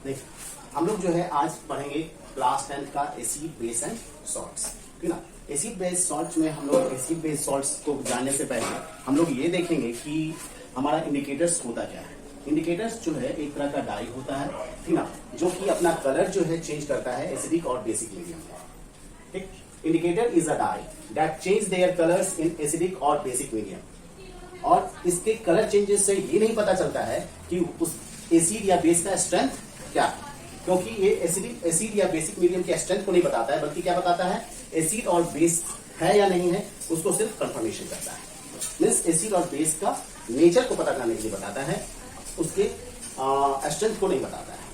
देख हम लोग जो है आज पढ़ेंगे क्लास 10 का एसिड बेस एंड सॉल्ट्स, ठीक ना। एसिड बेस सॉल्ट्स में हम लोग एसिड बेस सॉल्ट्स को जानने से पहले हम लोग ये देखेंगे कि हमारा इंडिकेटर्स होता क्या है। इंडिकेटर्स जो है एक तरह का डाई होता है, ठीक ना, जो कि अपना कलर जो है चेंज करता है एसिडिक और बेसिक मीडियम में, ठीक। Indicator is a dye that changes their colours in acidic और बेसिक मीडियम। और इसके कलर चेंजेस से ये नहीं पता चलता है कि उस एसिड या बेस का स्ट्रेंथ क्या है, क्योंकि ये एसिड या बेसिक मीडियम के स्ट्रेंथ को नहीं बताता है, बल्कि क्या बताता है, एसिड और बेस है या नहीं है उसको सिर्फ कंफर्मेशन करता है। मीन्स एसिड और बेस का नेचर को पता करने के लिए बताता है, उसके स्ट्रेंथ को नहीं बताता है।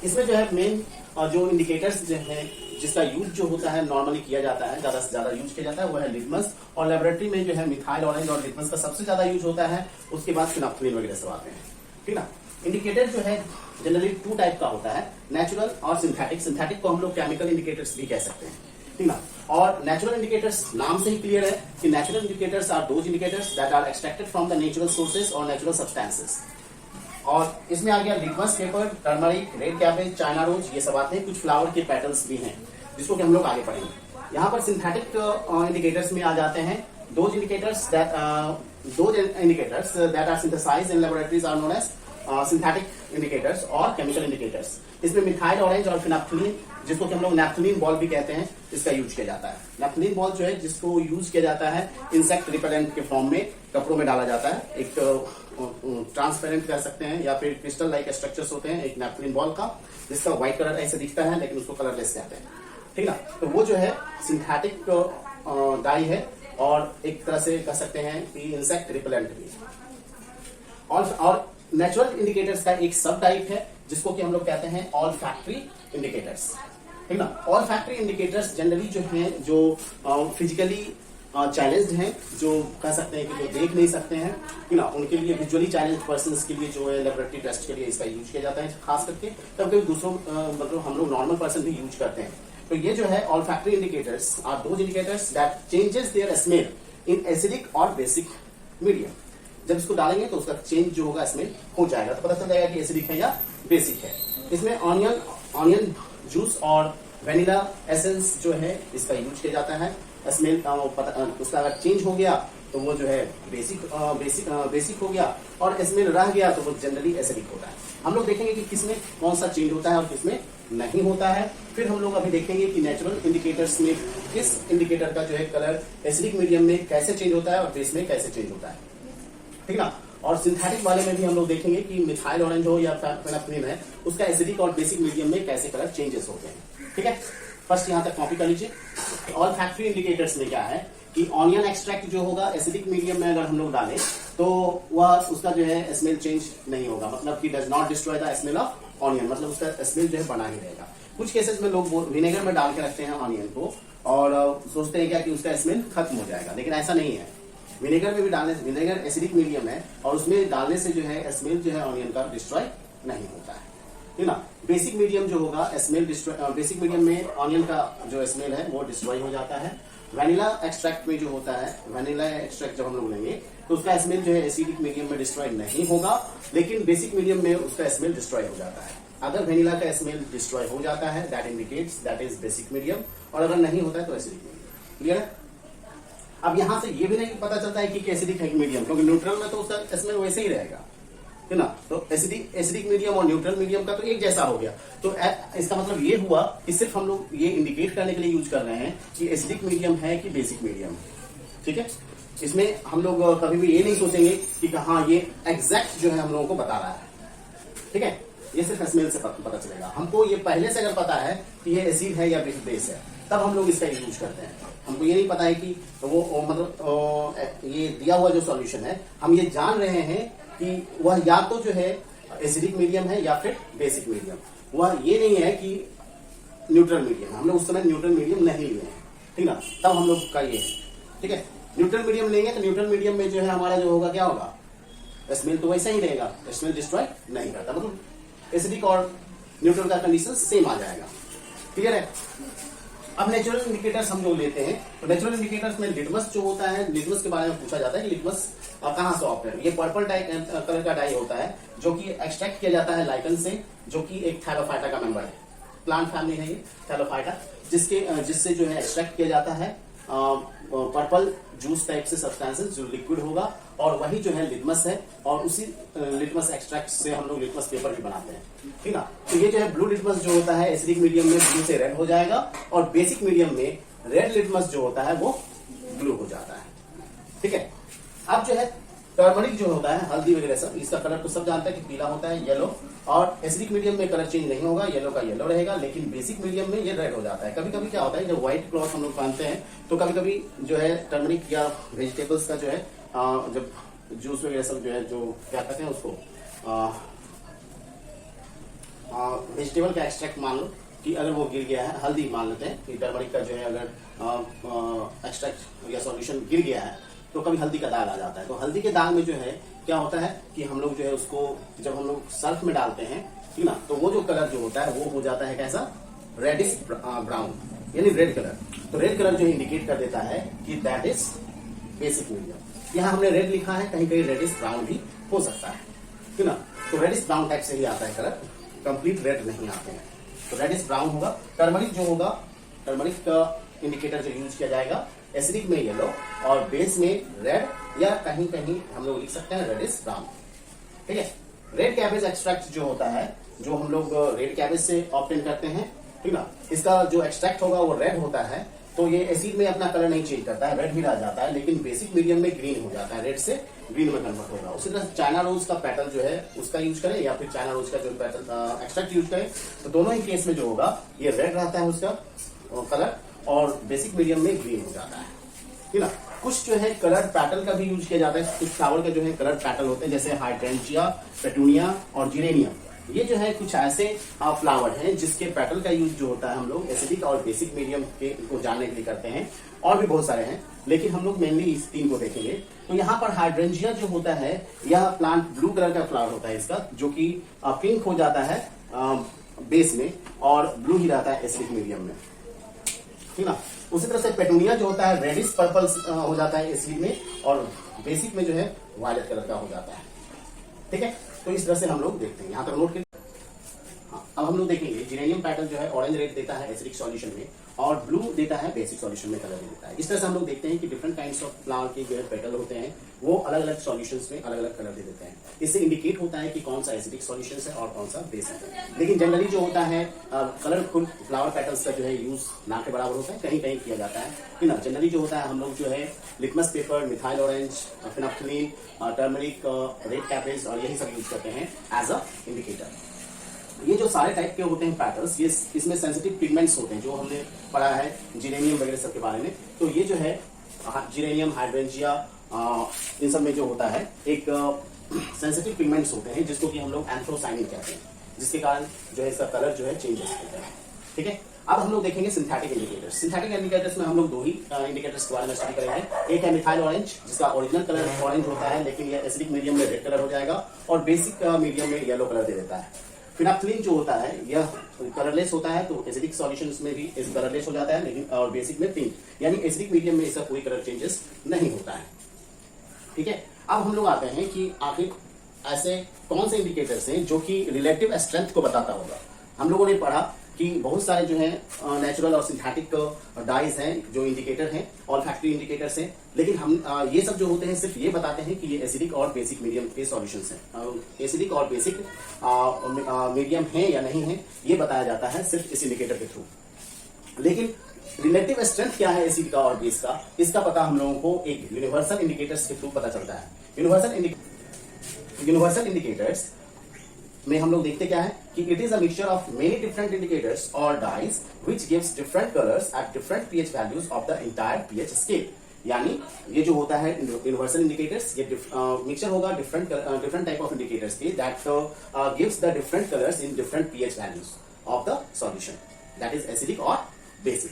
इसमें जो है मेन जो इंडिकेटर्स जो है जिसका यूज जो होता है नॉर्मली किया जाता है, ज्यादा से ज्यादा यूज किया जाता है वो है लिटमस, और लेबोरेटरी में जो है मिथाइल ऑरेंज और लिटमस का सबसे ज्यादा यूज होता है। उसके बाद फिनाफ्थलीन वगैरह सब आते हैं, ठीक ना। इंडिकेटर जो है जनरली 2 टाइप का होता है, नेचुरल और सिंथेटिक। सिंथेटिक को हम लोग केमिकल इंडिकेटर्स भी कह सकते हैं, ठीक ना। और नेचुरल इंडिकेटर्स नाम से ही क्लियर है कि natural indicators are those indicators that are extracted from the natural sources और नेचुरल सब्सटेंसेस। और इसमें आ गया litmus paper, turmeric, red cabbage, China rose, ये सब आते हैं। कुछ फ्लावर के पैटर्न्स भी हैं जिसको कि हम लोग आगे पढ़ेंगे। यहाँ पर सिंथेटिक इंडिकेटर्स में आ जाते हैं those indicators that are synthesised in laboratories are known as synthetic indicators और केमिकल इंडिकेटर्स। इसमें मिथाइल ऑरेंज और फिनाफ्थलीन, जिसको कि हम लोग नैफ्थलीन बॉल भी कहते हैं, इसका यूज किया जाता है। नैफ्थलीन बॉल जो है जिसको यूज किया जाता है इंसेक्ट रिपेलेंट के फॉर्म में, कपड़ों में डाला जाता है। एक ट्रांसपेरेंट कह सकते हैं या फिर क्रिस्टल लाइक स्ट्रक्चर्स होते हैं एक नैफ्थलीन बॉल का, जिसका व्हाइट कलर ऐसे दिखता है लेकिन उसको कलरलेस कहते हैं, ठीक ना। तो वो जो है सिंथेटिक डाई है और एक तरह से कह सकते हैं कि इंसेक्ट रिपेलेंट भी। और नेचुरल इंडिकेटर्स का एक सब टाइप है जिसको कि हम लोग कहते हैं ऑल फैक्ट्री इंडिकेटर्स, ठीक ना। ऑल फैक्ट्री इंडिकेटर्स जनरली जो हैं जो फिजिकली चैलेंज्ड हैं, जो कह सकते हैं कि जो देख नहीं सकते हैं, ठीक ना, उनके लिए विजुअली चैलेंज पर्सन्स के लिए जो है लेबोरेटरी टेस्ट के लिए इसका यूज किया जाता है खास करके। तब कभी दूसरों मतलब हम लोग नॉर्मल पर्सन भी यूज करते हैं। तो ये जो है olfactory indicators are those indicators that changes their smell in acidic और बेसिक मीडियम। जब इसको डालेंगे तो उसका चेंज जो होगा स्मेल हो जाएगा, तो पता चल जाएगा कि एसिडिक है या बेसिक है। इसमें ऑनियन जूस और वेनिला एसेंस जो है इसका यूज किया जाता है। स्मेल उसका अगर चेंज हो गया तो वो जो है बेसिक हो गया, और स्मेल रह गया तो वो जनरली एसिडिक होता है। हम लोग देखेंगे कि किसमें कौन सा चेंज होता है और किसमें नहीं होता है। फिर हम लोग अभी देखेंगे कि नेचुरल इंडिकेटर्स में किस इंडिकेटर का जो है कलर एसिडिक मीडियम में कैसे चेंज होता है और बेस में कैसे चेंज होता है, ठीक ना। और सिंथेटिक वाले में भी हम लोग देखेंगे कि मिथाइल ऑरेंज हो या फिनाफ्थलीन है, उसका एसिडिक और बेसिक मीडियम में कैसे कलर चेंजेस होते हैं, ठीक है। फर्स्ट यहां तक कॉपी कर लीजिए। ऑल फैक्ट्री इंडिकेटर्स में क्या है कि ऑनियन एक्सट्रैक्ट जो होगा एसिडिक मीडियम में अगर हम लोग डालें तो वह उसका जो है स्मेल चेंज नहीं होगा, मतलब कि does not destroy the smell of onion, मतलब उसका स्मेल जो है बना ही रहेगा। कुछ केसेस में लोग विनेगर में डाल के रखते हैं ऑनियन को और सोचते हैं क्या कि उसका स्मेल खत्म हो जाएगा, लेकिन ऐसा नहीं है। विनेगर में भी डालने से, विनेगर एसिडिक मीडियम है और उसमें डालने से जो है स्मेल जो है ऑनियन का डिस्ट्रॉय नहीं होता है, ठीक ना। बेसिक मीडियम जो होगा स्मेल डिस्ट्रॉय, बेसिक मीडियम में ऑनियन का जो स्मेल है वो डिस्ट्रॉय हो जाता है। वैनिला एक्सट्रैक्ट में जो होता है, वैनिला एक्सट्रैक्ट जब हम लोग लेंगे तो उसका स्मेल जो है एसिडिक मीडियम में डिस्ट्रॉय नहीं होगा, लेकिन बेसिक मीडियम में उसका स्मेल डिस्ट्रॉय हो जाता है। अगर वैनिला का स्मेल डिस्ट्रॉय हो जाता है that indicates that is basic medium, और अगर नहीं होता है तो एसिडिक मीडियम। क्लियर है। अब यहां से ये भी नहीं पता चलता है कि एसिडिक है मीडियम, क्योंकि न्यूट्रल में तो उसका स्मेल वैसे ही रहेगा, है ना। तो एसिडिक मीडियम और न्यूट्रल मीडियम का तो एक जैसा हो गया। तो इसका मतलब ये हुआ कि सिर्फ हम लोग ये इंडिकेट करने के लिए यूज कर रहे हैं कि एसिडिक मीडियम है कि बेसिक मीडियम, ठीक है। इसमें हम लोग कभी भी ये नहीं सोचेंगे कि हाँ ये एग्जैक्ट जो है हम लोगों को बता रहा है, ठीक है। ये सिर्फ स्मेल से पता चलेगा। हमको ये पहले से अगर पता है कि ये एसिड है या बेस है तब हम लोग इसका यूज करते हैं। हमको ये नहीं पता है कि वो मतलब ये दिया हुआ जो सॉल्यूशन है हम ये जान रहे हैं कि वह या तो जो है एसिडिक मीडियम है या फिर बेसिक मीडियम, वह ये नहीं है कि न्यूट्रल मीडियम। हम लोग उस समय न्यूट्रल मीडियम नहीं लिए हैं, ठीक ना, तब हम लोग का ये है, ठीक है। न्यूट्रल मीडियम लेंगे तो न्यूट्रल मीडियम में जो है हमारा जो होगा क्या होगा, स्मेल तो वैसा ही रहेगा, स्मेल डिस्ट्रॉय नहीं करता, मतलब एसिडिक और न्यूट्रल का कंडीशन सेम आ जाएगा। क्लियर है। अब नेचुरल इंडिकेटर्स हम जो लेते हैं, तो नेचुरल इंडिकेटर्स में लिटमस जो होता है, लिटमस के बारे में पूछा जाता है कि लिटमस कहाँ से ऑप्ट है। ये पर्पल डाई कलर का डाई होता है जो कि एक्सट्रैक्ट किया जाता है लाइकन से, जो कि एक थैलोफाइटा का मेंबर है, प्लांट फैमिली है ये थैलोफाइटा, जिससे जो है एक्सट्रैक्ट किया जाता है पर्पल जूस टाइप से सब्सटेंसेस जो लिक्विड होगा, और वही जो है लिटमस है, और उसी लिटमस एक्सट्रैक्ट से हम लोग लिटमस पेपर भी बनाते हैं, ठीक ना। तो ये जो है ब्लू लिटमस जो होता है एसिडिक मीडियम में ब्लू से रेड हो जाएगा, और बेसिक मीडियम में रेड लिटमस जो होता है वो ब्लू हो जाता है, ठीक है। अब जो है टर्मरिक जो होता है, हल्दी वगैरह सब, इसका कलर तो सब जानते हैं कि पीला होता है, येलो, और एसिडिक मीडियम में कलर चेंज नहीं होगा, येलो का येलो रहेगा, लेकिन बेसिक मीडियम में ये रेड हो जाता है। कभी कभी क्या होता है जब व्हाइट क्लॉथ हम लोग पहनते हैं तो कभी कभी जो है टर्मरिक या वेजिटेबल्स का जो है जब जूस वगैरह सब जो है, जो क्या कहते हैं उसको, वेजिटेबल का एक्सट्रैक्ट मान लो कि अगर वो गिर गया है, हल्दी मान लेते हैं कि टर्मरिक का जो है अगर एक्सट्रैक्ट या सॉल्यूशन गिर गया है तो कभी हल्दी का दाग आ जाता है। तो हल्दी के दाग में जो है क्या होता है कि हम लोग जो है उसको जब हम लोग सर्फ में डालते हैं, ठीक ना, तो वो जो कलर जो होता है वो हो जाता है कैसा, रेडिश ब्राउन, यानी रेड कलर। तो रेड कलर जो इंडिकेट कर देता है कि दैट इज बेसिक मीडियम। यहाँ हमने रेड लिखा है, कहीं कहीं रेडिश ब्राउन भी हो सकता है, ठीक ना। तो रेडिश ब्राउन टाइप से ही आता है कलर, कंप्लीट रेड नहीं आते हैं, तो रेडिश ब्राउन होगा। टर्मरिक जो होगा, टर्मरिक का इंडिकेटर जो यूज किया जाएगा, एसिडिक में येलो और बेस में रेड, या कहीं कहीं हम लोग लिख सकते हैं रेडिश ब्राउन, ठीक है। रेड कैबेज एक्सट्रैक्ट जो होता है, जो हम लोग रेड कैबेज से ऑब्टेन करते हैं, ठीक ना, इसका जो एक्सट्रैक्ट होगा वो रेड होता है। तो ये एसिड में अपना कलर नहीं चेंज करता है, रेड ही रह जाता है, लेकिन बेसिक मीडियम में ग्रीन हो जाता है, रेड से ग्रीन में कन्वर्ट होगा। उसी तरह चाइना रोज का पैटर्न जो है उसका यूज करें, या फिर चाइना रोज का जो पैटर्न एक्सट्रैक्ट यूज करें, तो दोनों ही केस में जो होगा ये रेड रहता है उसका कलर, और बेसिक मीडियम में ग्रीन हो जाता है, ठीक ना। कुछ जो है कलर पैटर्न का भी यूज किया जाता है, कुछ फ्लावर के जो है कलर पैटर्न होते हैं, जैसे हाइड्रेंजिया, पेटूनिया और जिरेनियम। ये जो है कुछ ऐसे फ्लावर हैं जिसके पेटल का यूज जो होता है हम लोग एसिडिक और बेसिक मीडियम के को जानने के लिए करते हैं, और भी बहुत सारे हैं, लेकिन हम लोग मेनली इस तीन को देखेंगे। तो यहाँ पर हाइड्रेंजिया जो होता है, यह प्लांट ब्लू कलर का फ्लावर होता है इसका, जो कि पिंक हो जाता है बेस में और ब्लू ही रहता है एसिडिक मीडियम में, ठीक ना। उसी तरह से पेटूनिया जो होता है रेडिश पर्पल हो जाता है एसिड में, और बेसिक में जो है वायलेट कलर का हो जाता है, ठीक है। तो इस तरह से हम लोग देखते हैं, यहाँ तक नोट करें। हाँ, अब हम लोग देखेंगे जिरेनियम पैटर्न जो है ऑरेंज रेड देता है एसिडिक सॉल्यूशन में, और ब्लू देता है बेसिक सॉल्यूशन में कलर देता है। इस तरह से हम लोग देखते हैं कि डिफरेंट काइंड्स ऑफ फ्लावर के जो है पेटल होते हैं वो अलग अलग सॉल्यूशंस में अलग अलग कलर दे देते हैं। इससे इंडिकेट होता है कि कौन सा एसिडिक सॉल्यूशन है और कौन सा बेस है। लेकिन जनरली जो होता है कलरफुल फ्लावर पेटल्स का जो है यूज ना के बराबर होता है, कहीं कहीं किया जाता है, कि ना। जनरली जो होता है हम लोग जो है litmus paper, methyl orange, phenolphthalein, turmeric, red cabbage और यही सब यूज करते हैं एज अ इंडिकेटर। ये जो सारे टाइप के होते हैं पैटर्न्स, ये इसमें सेंसिटिव पिगमेंट्स होते हैं, जो हमने पढ़ा है जिरेनियम वगैरह सब के बारे में। तो ये जो है जिरेनियम, हाइड्रेंजिया, इन सब में जो होता है एक सेंसिटिव पिगमेंट्स होते हैं, जिसको कि हम लोग एंथ्रोसाइनिन कहते हैं, जिसके कारण जो है इसका कलर जो है चेंजेस होता है, ठीक है। अब हम लोग देखेंगे सिंथेटिक इंडिकेटर्स। सिंथेटिक इंडिकेटर्स में हम लोग दो ही इंडिकेटर्स के बारे में स्टडी करेंगे। एक है मिथाइल ऑरेंज, जिसका ओरिजिनल कलर ऑरेंज होता है, लेकिन ये एसिडिक मीडियम में रेड कलर हो जाएगा, और बेसिक मीडियम में येलो कलर दे देता है। फिनाप्थलीन जो होता है यह कलरलेस होता है, तो एसिडिक सॉल्यूशंस में भी कलरलेस हो जाता है, लेकिन और बेसिक में पिंक, यानी एसिडिक मीडियम में इसका कोई कलर चेंजेस नहीं होता है, ठीक है। अब हम लोग आते हैं कि आखिर ऐसे कौन से इंडिकेटर्स हैं जो कि रिलेटिव स्ट्रेंथ को बताता होगा। हम लोगों ने पढ़ा कि बहुत सारे जो है नेचुरल और सिंथेटिक डाइज हैं जो इंडिकेटर हैं, ऑल फैक्ट्री इंडिकेटर्स हैं, लेकिन हम ये सब जो होते हैं सिर्फ ये बताते हैं कि ये एसिडिक और बेसिक मीडियम के सॉल्यूशंस हैं। एसिडिक और बेसिक मीडियम है या नहीं है ये बताया जाता है सिर्फ इस इंडिकेटर के थ्रू। लेकिन रिलेटिव स्ट्रेंथ क्या है एसिड का और बेस का, इसका पता हम लोगों को एक यूनिवर्सल इंडिकेटर्स के थ्रू पता चलता है। यूनिवर्सल इंडिकेटर्स में हम लोग देखते क्या है कि it is a mixture of many different indicators और dyes which gives different colours at different pH values of the entire pH scale. यानी ये जो होता है यूनिवर्सल इंडिकेटर्स, ये मिक्सचर होगा डिफरेंट टाइप ऑफ इंडिकेटर्स के that gives the different colours in different pH values of the solution, that is acidic और basic.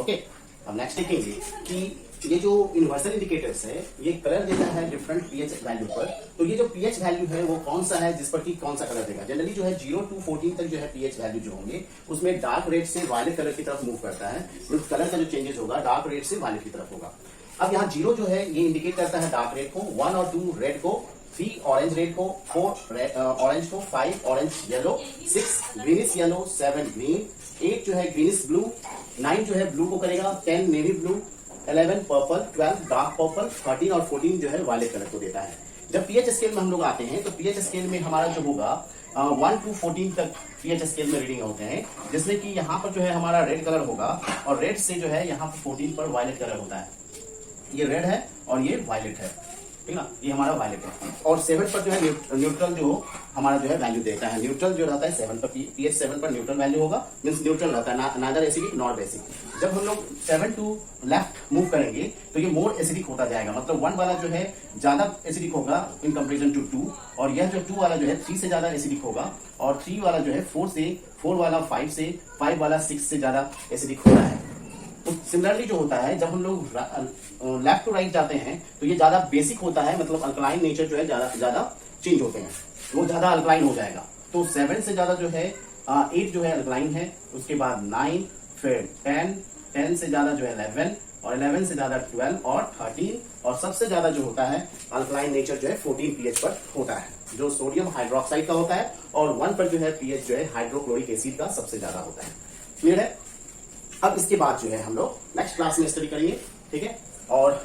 Okay, अब नेक्स्ट देखेंगे कि ये जो यूनिवर्सल इंडिकेटर्स है ये कलर देता है डिफरेंट पीएच वैल्यू पर। तो ये जो पीएच वैल्यू है वो कौन सा है जिस पर कि कौन सा कलर देगा। जनरली जो है 0 to 14 तक जो है पीएच वैल्यू जो होंगे उसमें डार्क रेड से वायलेट कलर की तरफ मूव करता है। कलर का जो चेंजेस होगा डार्क रेड से वायलेट की तरफ होगा। अब यहाँ 0 जो है ये इंडिकेट करता है डार्क रेड को, 1 और 2 रेड को, 3 ऑरेंज रेड को, 4 ऑरेंज को, 5 orange yellow, 6 greenish yellow, 7 green, 8 जो है ग्रीनिश ब्लू, 9 जो है ब्लू को करेगा, 10 navy blue, 11 purple, 12 dark purple, 13 और 14 जो है वायलेट कलर को देता है। जब पीएच स्केल में हम लोग आते हैं तो पीएच स्केल में हमारा जो होगा 1 to 14 तक पीएच स्केल में रीडिंग होते हैं, जिसमें कि यहाँ पर जो है हमारा रेड कलर होगा और रेड से जो है यहाँ पर 14 पर वायलेट कलर होता है। ये रेड है और ये वायलेट है, ठीक ना, ये हमारा वायलेट है। और 7 पर जो है न्यूट्रल जो हमारा जो है वैल्यू देता है। न्यूट्रल जो रहता है 7 पर, पीएच 7 पर न्यूट्रल वैल्यू होगा, मींस न्यूट्रल रहता है, नादर एसिडिक नॉट बेसिक। जब हम लोग 7 टू लेफ्ट मूव करेंगे तो ये मोर एसिडिक होता जाएगा, मतलब 1 वाला जो है ज्यादा एसिडिक होगा इन कंपेरिजन टू 2, और यह जो 2 वाला जो है 3 से ज्यादा एसिडिक होगा, और 3 वाला जो है 4 से, 4 वाला 5 से, 5 वाला 6 से ज्यादा एसिडिक होता है। तो सिमिलरली जो होता है जब हम लोग लेफ्ट टू राइट जाते हैं तो ये ज्यादा बेसिक होता है, मतलब अल्कलाइन नेचर जो है ज्यादा चेंज होते हैं, वो ज्यादा अल्कलाइन हो जाएगा। तो 7 से ज्यादा जो है 8 जो है अल्कलाइन है, उसके बाद 9, फिर 10, 10 से ज्यादा जो है 11, और 11 से ज्यादा 12 और 13, और सबसे ज्यादा जो होता है अल्कलाइन नेचर जो है 14 पीएच पर होता है, जो सोडियम हाइड्रोक्साइड का होता है, और 1 पर जो है पीएच जो है हाइड्रोक्लोरिक एसिड का सबसे ज्यादा होता है। क्लियर है। अब इसके बाद जो है हम लोग नेक्स्ट क्लास में स्टडी करेंगे, ठीक है। और